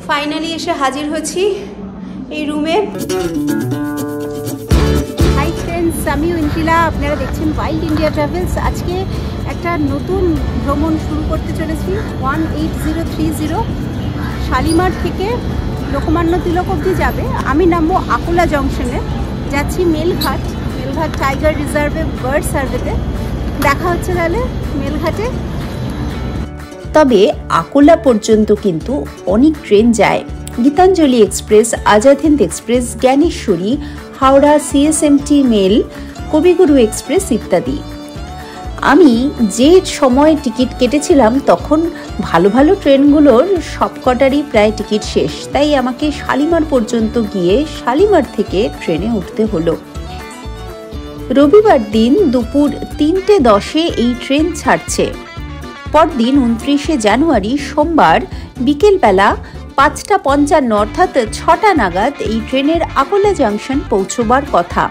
Finally এসে হাজির হয়েছি এই রুমে। হাই ফ্রেন্ডস, আমি ইন্টিলা, আপনারা দেখছেন ওয়াইল্ড ইন্ডিয়া ট্রাভেলস। আজকে একটা নতুন ভ্রমণ শুরু করতে চলেছি 18030 শালিমার থেকে লোকমান্য তিলক অবধি যাবে। আমি নামবো আকোলা জংশনে, যাচ্ছি মেলঘাট টাইগার রিজার্ভে বার্ড সার্ভেতে। দেখা হচ্ছে তাহলে মেলঘাটে। তবে আকোলা পর্যন্ত কিন্তু অনেক ট্রেন যায়, Gitanjali Express, Azad Hind Express, Jnaneshwari, Howrah CSMT Mail, Kabiguru Express ইত্যাদি। আমি যে সময় টিকিট কেটেছিলাম তখন ভালো ভালো ট্রেনগুলোর সবকটারই প্রায় টিকিট শেষ, তাই আমাকে শালিমার পর্যন্ত গিয়ে শালিমার থেকে ট্রেনে উঠতে হলো। রবিবার দিন দুপুর 3:10 এই ট্রেন ছাড়ছে। পরদিন 29শে জানুয়ারি সোমবার বিকেলবেলা 5:55 অর্থাৎ 6টা নাগাদ এই ট্রেনের আকোলা জাংশন পৌঁছবার কথা।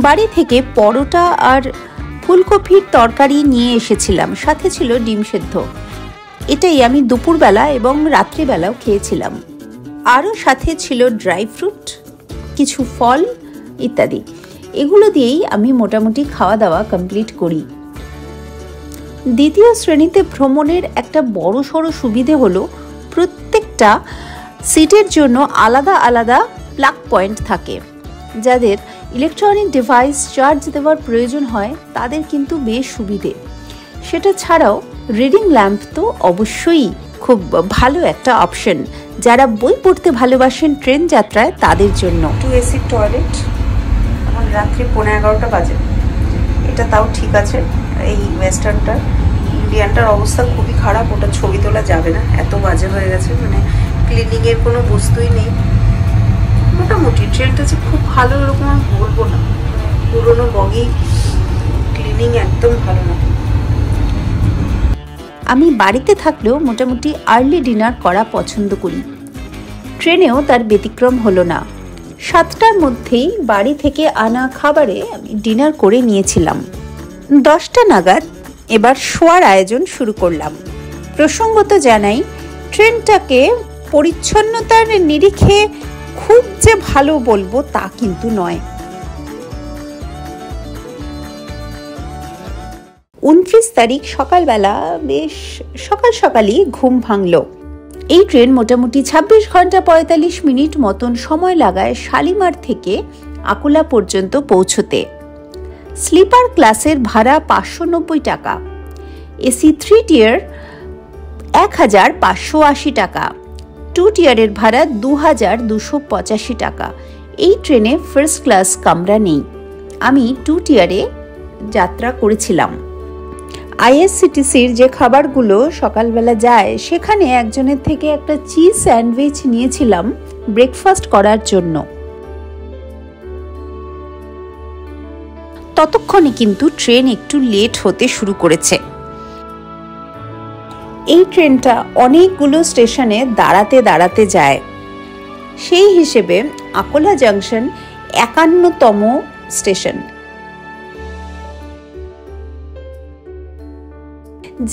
বাড়ি থেকে পরোটা আর ফুলকপির তরকারি নিয়ে এসেছিলাম, সাথে ছিল ডিম সেদ্ধ। এটাই আমি দুপুরবেলা এবং রাত্রিবেলাও খেয়েছিলাম। আরও সাথে ছিল ড্রাই ফ্রুট, কিছু ফল ইত্যাদি। এগুলো দিয়েই আমি মোটামুটি খাওয়া দাওয়া কমপ্লিট করি। দ্বিতীয় শ্রেণীতে ভ্রমণের একটা বড়সড় সুবিধে হলো প্রত্যেকটা সিটের জন্য আলাদা আলাদা প্লাগ পয়েন্ট থাকে। যাদের ইলেকট্রনিক ডিভাইস চার্জ দেওয়ার প্রয়োজন হয় তাদের কিন্তু বেশ সুবিধে। সেটা ছাড়াও রিডিং ল্যাম্প তো অবশ্যই খুব ভালো একটা অপশন যারা বই পড়তে ভালোবাসেন ট্রেন যাত্রায় তাদের জন্য। 2 AC টয়লেট। এখন রাত্রি 11:15 বাজে। এটা তাও ঠিক আছে। এই ওয়েস্টার্নটা, ইন্ডিয়ানটার অবস্থা খুবই খারাপ, ওটা ছবি তোলা যাবে না, এত বাজে হয়ে গেছে, মানে ক্লিনিংয়ের কোনো বস্তুই নেই। মোটামুটি ট্রেনটা যে খুব ভালো এরকম আমি বলবো না, পুরোনো বগি, ক্লিনিং একদম ভালো না। আমি বাড়িতে থাকলেও মোটামুটি আর্লি ডিনার করা পছন্দ করি। ট্রেনেও তার ব্যতিক্রম হলো না। 7টার মধ্যেই বাড়ি থেকে আনা খাবারে আমি ডিনার করে নিয়েছিলাম। 10টা নাগাদ এবার শোয়ার আয়োজন শুরু করলাম। প্রসঙ্গত জানাই, ট্রেনটাকে পরিচ্ছন্নতার নিরিখে খুব যে ভালো বলবো তা কিন্তু নয়। 29 তারিখ সকালবেলা বেশ সকালই ঘুম ভাঙল। এই ট্রেন মোটামুটি 26 ঘন্টা 45 মিনিট মতন সময় লাগায় শালিমার থেকে আকোলা পর্যন্ত পৌঁছতে। স্লিপার ক্লাসের ভাড়া 590 টাকা, এসি 3 টিয়ার 1580 টাকা, 2 টিয়ারের ভাড়া 2285 টাকা। এই ট্রেনে ফার্স্ট ক্লাস কামরা নেই। আমি 2 টিয়ারে যাত্রা করেছিলাম। আইএসসিটিসির যে খাবারগুলো সকালবেলা যায় সেখানে একজনের থেকে একটা চিজ স্যান্ডউইচ নিয়েছিলাম ব্রেকফাস্ট করার জন্য। ততক্ষণে কিন্তু ট্রেন একটু লেট হতে শুরু করেছে। এই ট্রেনটা অনেকগুলো স্টেশনে দাঁড়াতে যায়। সেই হিসেবে আকোলা জাংশন 51তম স্টেশন।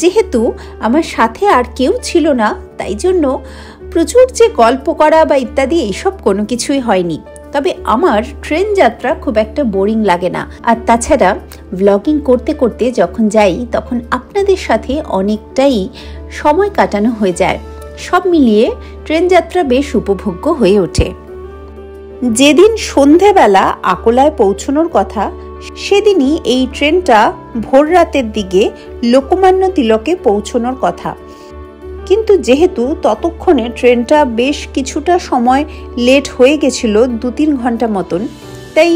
যেহেতু আমার সাথে আর কেউ ছিল না, তাই জন্য প্রচুর যে গল্প করা বা ইত্যাদি এইসব কোনো কিছুই হয়নি। তবে আমার ট্রেন যাত্রা খুব একটা বোরিং লাগে না। আর তাছাড়া ব্লগিং করতে করতে যখন যাই তখন আপনাদের সাথে অনেকটাই সময় কাটানো হয়ে যায়। সব মিলিয়ে ট্রেন যাত্রা বেশ উপভোগ্য হয়ে ওঠে। যেদিন সন্ধেবেলা আকোলায় পৌঁছানোর কথা সেদিনই এই ট্রেনটা ভোর রাতের দিকে লোকমান্য তিলকে পৌঁছানোর কথা। কিন্তু যেহেতু ততক্ষণে ট্রেনটা বেশ কিছুটা সময় লেট হয়ে গেছিল, 2-3 ঘন্টা মতন, তাই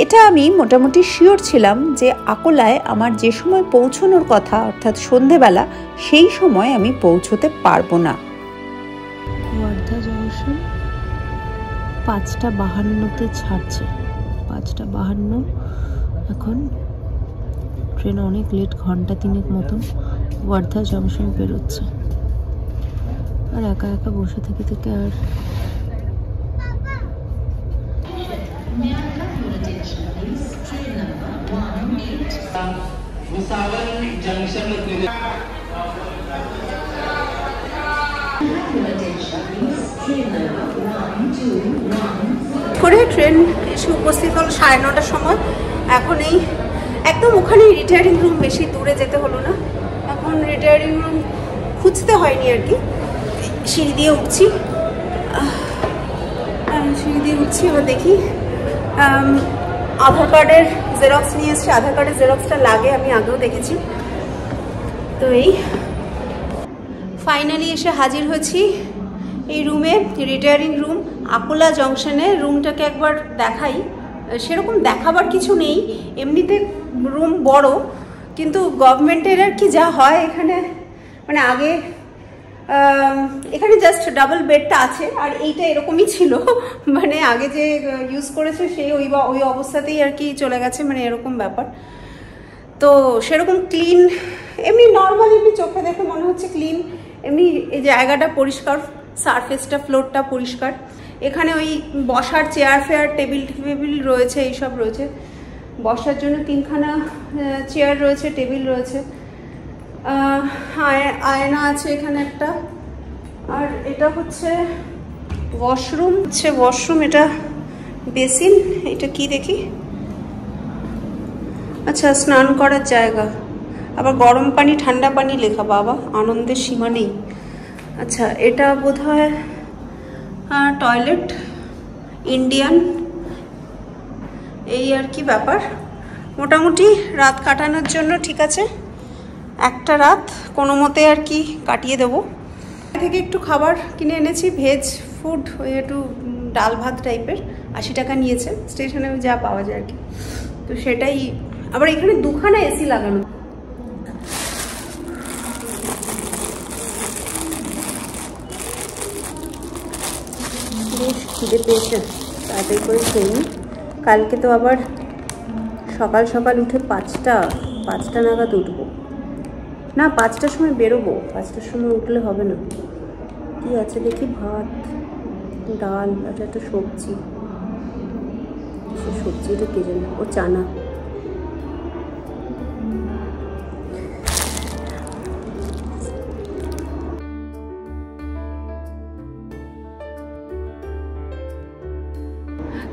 এটা আমি মোটামুটি শিওর ছিলাম যে আকোলায় আমার যে সময় পৌঁছানোর কথা অর্থাৎ সন্ধেবেলা সেই সময় আমি পৌঁছতে পারবো না। ওয়ার্ধা জংশন 5:52-তে ছাড়ছে। 5:52। এখন ট্রেন অনেক লেট, ঘন্টা 3 মতন ওয়ার্ধা জংশন পেরোচ্ছে। আর একা একা বসে থেকে থেকে আর করে ট্রেন এসে উপস্থিত হলো 9:30টার সময়। এখন এই একদম ওখানে রিটায়ারিং রুম, বেশি দূরে যেতে হলো না। এখন রিটায়ারিং রুম খুঁজতে হয়নি আর কি। সিঁড়ি দিয়ে উঠছি, এবার দেখি। আধার কার্ডের জেরক্স নিয়ে এসছি, আধার কার্ডের জেরক্সটা লাগে, আমি আগেও দেখেছি। তো এই ফাইনালি এসে হাজির হয়েছি এই রুমে, রিটায়ারিং রুম আকোলা জংশনে। রুমটাকে একবার দেখাই। সেরকম দেখাবার কিছু নেই, এমনিতে রুম বড়, কিন্তু গভর্নমেন্টের আর কি যা হয় এখানে, মানে আগে এখানে জাস্ট ডাবল বেডটা আছে, আর এইটা এরকমই ছিল, মানে আগে যে ইউজ করেছে সেই ওই অবস্থাতেই আর কি চলে গেছে, মানে এরকম ব্যাপার। তো সেরকম ক্লিন, এমনি নর্মাল, এমনি চোখে দেখে মনে হচ্ছে ক্লিন। এমনি এই জায়গাটা পরিষ্কার, সারফেসটা, ফ্লোরটা পরিষ্কার। এখানে ওই বসার চেয়ার ফেয়ার, টেবিল রয়েছে, এইসব রয়েছে। বসার জন্য 3খানা চেয়ার রয়েছে, টেবিল রয়েছে, আয়না আছে এখানে একটা। আর এটা হচ্ছে ওয়াশরুম, এটা বেসিন। এটা কি দেখি, আচ্ছা স্নান করার জায়গা, আবার গরম পানি ঠান্ডা পানি লেখা, বাবা আনন্দের সীমা নেই। আচ্ছা এটা বোধহয় টয়লেট, ইন্ডিয়ান, এই আর কি ব্যাপার। মোটামুটি রাত কাটানোর জন্য ঠিক আছে, একটা রাত কোনো মতে আর কি কাটিয়ে দেবো। থেকে একটু খাবার কিনে এনেছি, ভেজ ফুড, ওই একটু ডাল ভাত টাইপের, 80 টাকা নিয়েছে, স্টেশনে যা পাওয়া যায় আর কি। তো সেটাই, আবার এখানে 2খানা এসি লাগানো। বেশ খিদে পেয়েছে, তাড়াতাড়ি করে খেয়ে নিই। কালকে তো আবার সকাল সকাল উঠে 5টা নাগাদ উঠবো, না 5টার সময় বেরোবো। 5টার সময় উঠলে হবে না। কি আছে দেখি, ভাত, ডাল, এটা একটা সবজি, সবজিটা কে জানে, ও চানা।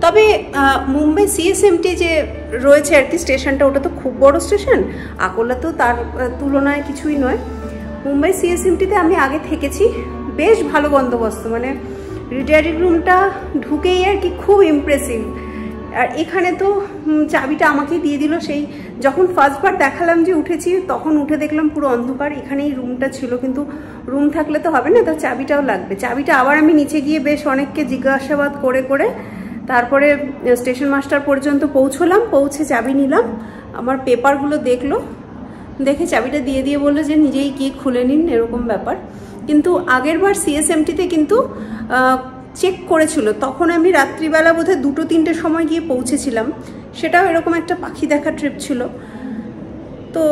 তবে মুম্বাই সিএসএমটি যে রয়েছে আর কি স্টেশনটা, ওটা তো খুব বড় স্টেশন, আকোলা তো তার তুলনায় কিছুই নয়। মুম্বাই সিএসএমটিতে আমি আগে থেকেছি, বেশ ভালো বন্দোবস্ত, মানে রিটায়ারিং রুমটা ঢুকেই আর কি খুব ইমপ্রেসিভ। আর এখানে তো চাবিটা আমাকেই দিয়ে দিল, সেই যখন ফার্স্টবার দেখালাম যে উঠেছি, তখন উঠে দেখলাম পুরো অন্ধকার, এখানেই রুমটা ছিল। কিন্তু রুম থাকলে তো হবে না, তার চাবিটাও লাগবে। চাবিটা আবার আমি নিচে গিয়ে বেশ অনেককে জিজ্ঞাসাবাদ করে তারপরে স্টেশন মাস্টার পর্যন্ত পৌঁছলাম। পৌঁছে চাবি নিলাম, আমার পেপারগুলো দেখে চাবিটা দিয়ে বললো যে নিজেই গিয়ে খুলে নিন, এরকম ব্যাপার। কিন্তু আগেরবার সিএসএমটিতে কিন্তু চেক করেছিল, তখন আমি রাত্রিবেলা বোধহয় 2-3টের সময় গিয়ে পৌঁছেছিলাম। সেটাও এরকম একটা পাখি দেখা ট্রিপ ছিল। তো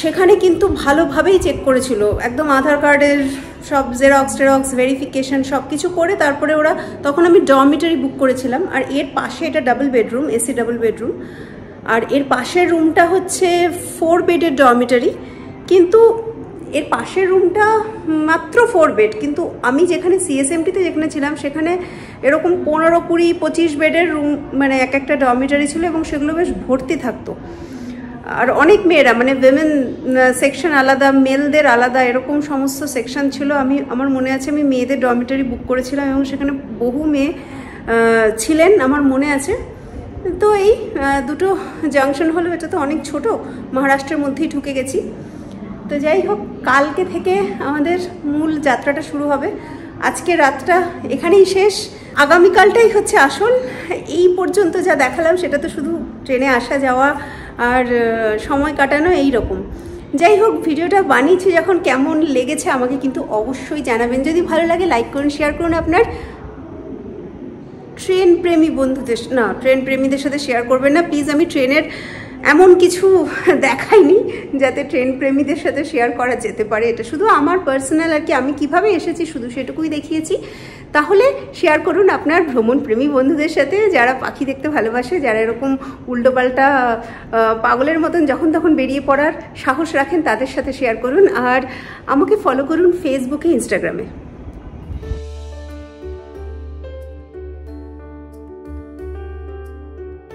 সেখানে কিন্তু ভালোভাবেই চেক করেছিল, একদম আধার কার্ডের সব জেরক্স ভেরিফিকেশন সব কিছু করে তারপরে ওরা, তখন আমি ডরমিটারি বুক করেছিলাম। আর এর পাশে এটা double bedroom, AC double bedroom. আর এর পাশের রুমটা হচ্ছে 4 বেডের ডরমিটারি, কিন্তু এর পাশের রুমটা মাত্র 4 বেড। কিন্তু আমি যেখানে সিএসএমটিতে যেখানে ছিলাম সেখানে এরকম 15, 20, 25 বেডের রুম, মানে একটা ডরমিটারি ছিল, এবং সেগুলো বেশ ভর্তি থাকতো। আর অনেক মেয়েরা, মানে উইমেন সেকশন আলাদা, মেলদের আলাদা, এরকম সমস্ত সেকশন ছিল। আমার মনে আছে আমি মেয়েদের ডরমিটারি বুক করেছিলাম, এবং সেখানে বহু মেয়ে ছিলেন, আমার মনে আছে। তো এই দুটো জাংশন হলো, এটা তো অনেক ছোট, মহারাষ্ট্রের মধ্যেই ঢুকে গেছি। তো যাই হোক, কালকে থেকে আমাদের মূল যাত্রাটা শুরু হবে। আজকে রাতটা এখানেই শেষ, আগামীকালটাই হচ্ছে আসল। এই পর্যন্ত যা দেখালাম সেটা তো শুধু ট্রেনে আসা যাওয়া আর সময় কাটানো এই রকম। যাই হোক, ভিডিওটা বানিয়েছি যখন, কেমন লেগেছে আমাকে কিন্তু অবশ্যই জানাবেন। যদি ভালো লাগে লাইক করুন, শেয়ার করুন। আপনার ট্রেন প্রেমী বন্ধুদের, না ট্রেন প্রেমীদের সাথে শেয়ার করবেন না প্লিজ। আমি ট্রেনের এমন কিছু দেখাইনি যাতে ট্রেন প্রেমীদের সাথে শেয়ার করা যেতে পারে। এটা শুধু আমার পার্সোনাল আর কি, আমি কিভাবে এসেছি শুধু সেটুকুই দেখিয়েছি। তাহলে শেয়ার করুন আপনার ভ্রমণ প্রেমী বন্ধুদের সাথে, যারা পাখি দেখতে ভালোবাসে, যারা এরকম উল্টোপাল্টা পাগলের মতন যখন তখন বেরিয়ে পড়ার সাহস রাখেন, তাদের সাথে শেয়ার করুন। আর আমাকে ফলো করুন ফেসবুকে, ইনস্টাগ্রামে।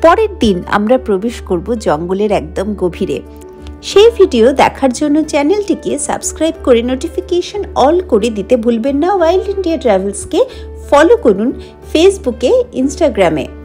পরের দিন আমরা প্রবেশ করব জঙ্গলের একদম গভীরে। সেই ভিডিও দেখার জন্য চ্যানেলটিকে সাবস্ক্রাইব করে নোটিফিকেশন অল করে দিতে ভুলবেন না। ওয়াইল্ড ইন্ডিয়া ট্রাভেলসকে ফলো করুন ফেসবুকে, ইনস্টাগ্রামে।